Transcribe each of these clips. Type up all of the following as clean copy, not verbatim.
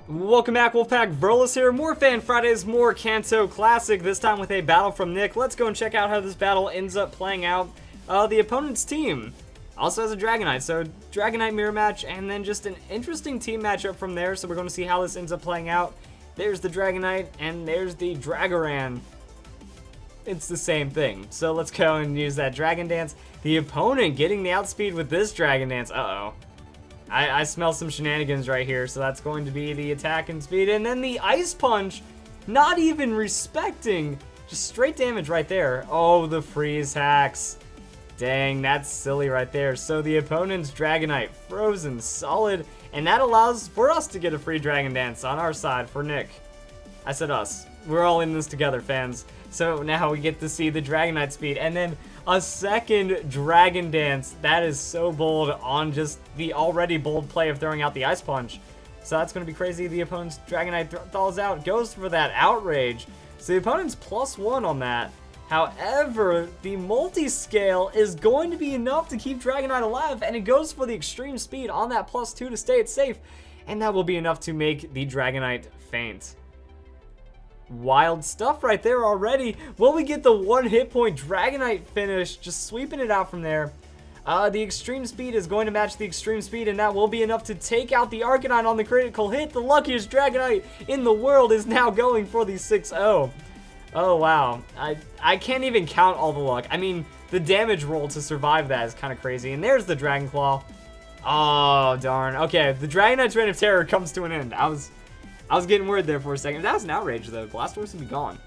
Welcome back, Wolfpack. Verlis here. More Fan Fridays, more Kanto Classic, this time with a battle from Nick. Let's go and check out how this battle ends up playing out. The opponent's team also has a Dragonite, so Dragonite mirror match, and then just an interesting team matchup from there, so we're going to see how this ends up playing out. There's the Dragonite, and there's the Dragoran. It's the same thing, so let's go and use that Dragon Dance. The opponent getting the outspeed with this Dragon Dance. Uh-oh. I smell some shenanigans right here, so that's going to be the attack and speed. And then the Ice Punch, not even respecting, just straight damage right there. Oh, the freeze hacks. Dang, that's silly right there. So the opponent's Dragonite, frozen, solid, and that allows for us to get a free Dragon Dance on our side for Nick. I said us. We're all in this together, fans. So now we get to see the Dragonite speed, and then a second Dragon Dance. That is so bold on just the already bold play of throwing out the Ice Punch. So that's going to be crazy. The opponent's Dragonite thaws out, goes for that Outrage. So the opponent's +1 on that. However, the multi-scale is going to be enough to keep Dragonite alive, and it goes for the extreme speed on that +2 to stay it safe, and that will be enough to make the Dragonite faint. Wild stuff right there already. Will we get the 1 hit point Dragonite finish, just sweeping it out from there? The extreme speed is going to match the extreme speed, and that will be enough to take out the Arcanine on the critical hit. The luckiest Dragonite in the world is now going for the 6-0. Oh wow, I can't even count all the luck. I mean, the damage roll to survive that is kind of crazy. And there's the Dragon Claw. Oh darn. Okay, the Dragonite's Reign of Terror comes to an end. I was getting worried there for a second. That was an outrage though. Blastoise would be gone.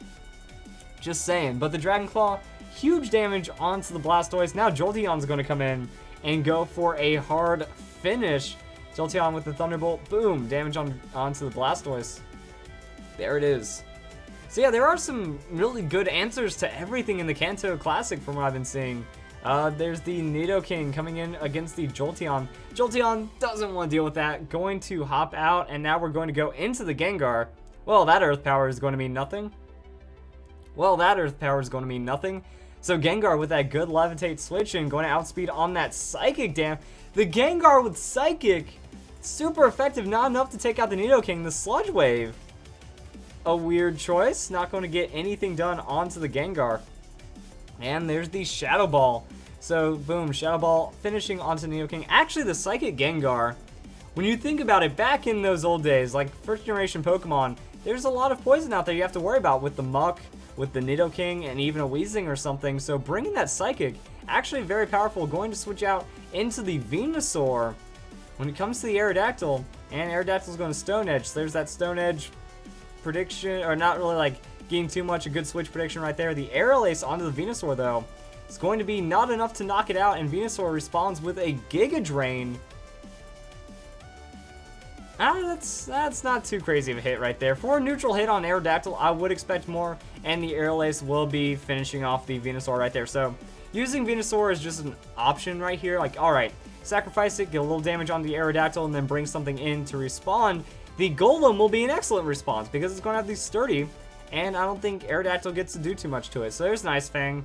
Just saying. But the Dragon Claw, huge damage onto the Blastoise. Now Jolteon's going to come in and go for a hard finish. Jolteon with the Thunderbolt. Boom. Damage onto the Blastoise. There it is. So yeah, there are some really good answers to everything in the Kanto Classic from what I've been seeing. There's the Nidoking coming in against the Jolteon. Jolteon doesn't want to deal with that. Going to hop out, and now we're going to go into the Gengar. Well, that Earth Power is going to mean nothing. So Gengar with that good Levitate switch and going to outspeed on that Psychic Dam. The Gengar with Psychic, super effective, not enough to take out the Nidoking. The Sludge Wave, a weird choice. Not going to get anything done onto the Gengar. And there's the Shadow Ball. So, boom, Shadow Ball finishing onto Nidoking. Actually, the Psychic Gengar, when you think about it, back in those old days, like first generation Pokemon, there's a lot of poison out there you have to worry about with the Muck, with the Nidoking, and even a Weezing or something. So bringing that Psychic, actually very powerful. Going to switch out into the Venusaur. When it comes to the Aerodactyl, and Aerodactyl's going to Stone Edge. So there's that Stone Edge prediction, or not really like getting too much, a good switch prediction right there. The Aerial Ace onto the Venusaur though, it's going to be not enough to knock it out, and Venusaur responds with a Giga Drain. That's not too crazy of a hit right there. For a neutral hit on Aerodactyl, I would expect more, and the Aerial Ace will be finishing off the Venusaur right there. So using Venusaur is just an option right here. Like, alright, sacrifice it, get a little damage on the Aerodactyl, and then bring something in to respawn. The Golem will be an excellent response because it's going to have the Sturdy, and I don't think Aerodactyl gets to do too much to it. So there's Nice Fang.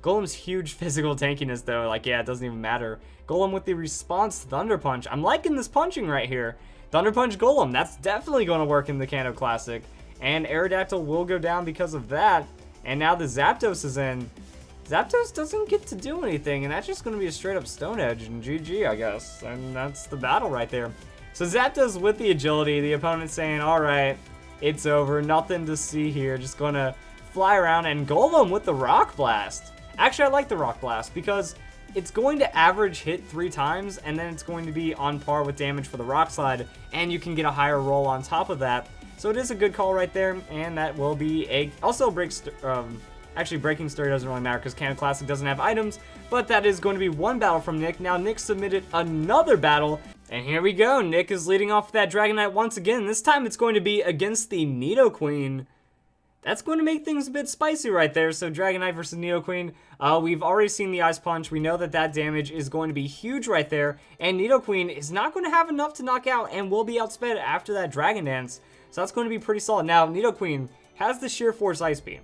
Golem's huge physical tankiness though, like yeah, it doesn't even matter. Golem with the response Thunder Punch. I'm liking this punching right here. Thunder Punch Golem, that's definitely going to work in the Kanto Classic. And Aerodactyl will go down because of that. And now the Zapdos is in. Zapdos doesn't get to do anything, and that's just going to be a straight up Stone Edge and GG, I guess. And that's the battle right there. So Zapdos with the agility, the opponent saying, alright, it's over, nothing to see here, just going to fly around. And Golem with the Rock Blast. Actually, I like the Rock Blast because it's going to average hit 3 times, and then it's going to be on par with damage for the Rock Slide, and you can get a higher roll on top of that. So it is a good call right there, and that will be a... Also, actually, Breaking Sturdy doesn't really matter because Kanto Classic doesn't have items, but that is going to be one battle from Nick. Now, Nick submitted another battle, and here we go. Nick is leading off with that Dragonite once again. This time, it's going to be against the Nidoqueen. That's going to make things a bit spicy right there. So Dragonite versus Nidoqueen. We've already seen the Ice Punch. We know that that damage is going to be huge right there. And Nidoqueen is not going to have enough to knock out and will be outsped after that Dragon Dance. So that's going to be pretty solid. Now, Nidoqueen has the Sheer Force Ice Beam.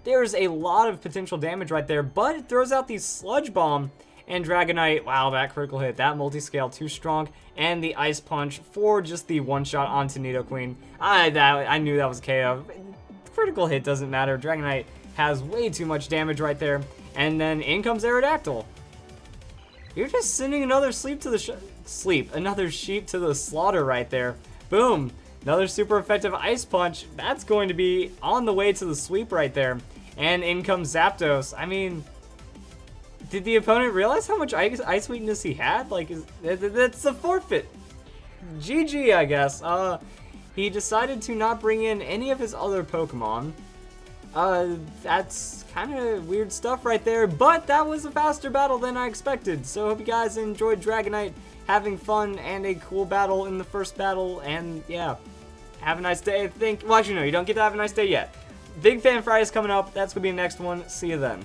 There's a lot of potential damage right there, but it throws out the Sludge Bomb. And Dragonite, wow, that critical hit, that multi-scale too strong, and the Ice Punch for just the one-shot onto Nidoqueen. I knew that was KO. Critical hit doesn't matter. Dragonite has way too much damage right there. And then in comes Aerodactyl. You're just sending another sheep to the slaughter right there. Boom. Another super effective Ice Punch. That's going to be on the way to the sweep right there. And in comes Zapdos. I mean, did the opponent realize how much ice weakness he had? Like, that's the forfeit. GG, I guess. He decided to not bring in any of his other Pokemon. That's kind of weird stuff right there, but that was a faster battle than I expected. So I hope you guys enjoyed Dragonite, having fun and a cool battle in the first battle, and yeah, have a nice day. Well, actually, no, you don't get to have a nice day yet. Big Fan Friday's coming up. That's going to be the next one. See you then.